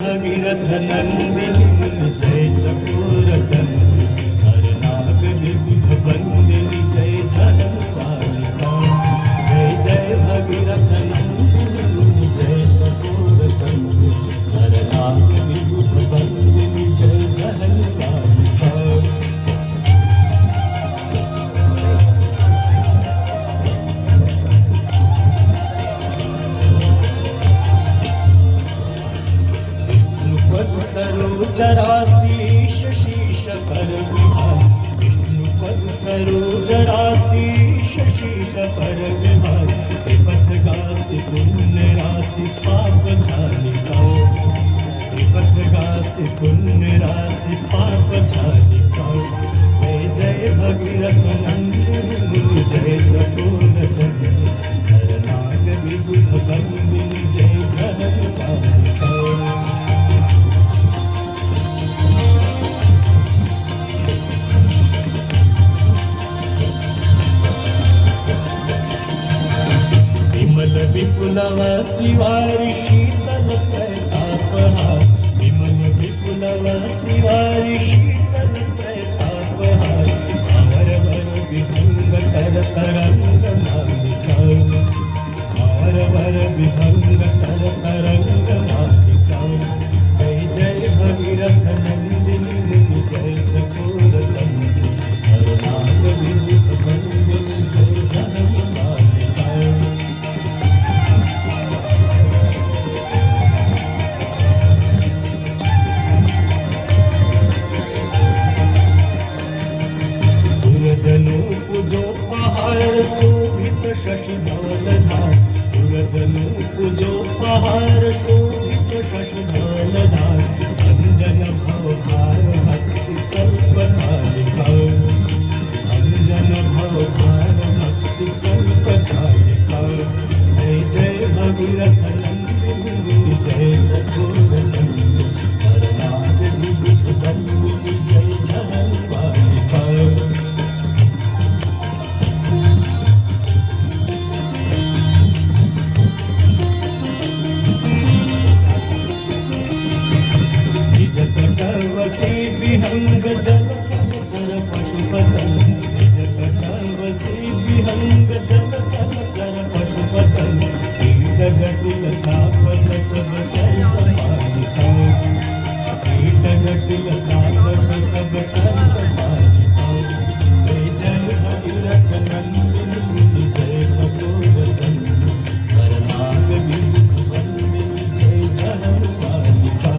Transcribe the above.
भगीरथ नंदिनी जय चकोर चंद्र हरनाग विबुध बंदिनी जय झलकारिका जय जय भगीरथ नंदिनी जय चकोर चंद्र हरनाग विबुध बंदिनी जय झलकारिका सरोजराशीष शीश पर विहार विष्णुपद सरोजराशीष शीश पर विहार पथ गासी पुण्य राशि पाप झालिका पथ गासी पुण्य राशि पाप झालिका जय जय भगीरथ नंदिनी जय चकोर चंद्र हरनाग विबुध बंदिनी जय झलकारिका विपुलव शिवारी शीतल प्रतापहा विमल विपुलव शिवारी शीतल प्रतापहा अमर वर विभंग कर तरंग मालिका अमर वर विभंग कर तरंग मालिका जय जय भगीरथ नंदिनी जय चकोर चंद्र हरनाग विबुध बंदिनी जय झलकारिका पूजो पहाड़ शोभित शशिधार सुरजनु पूजो पहाड़ शोभित शशिधार अंजन भवभार भक्ति कल्पधारिका अंजन भवभार भक्ति कल्पधारिका जय जय भगीरथ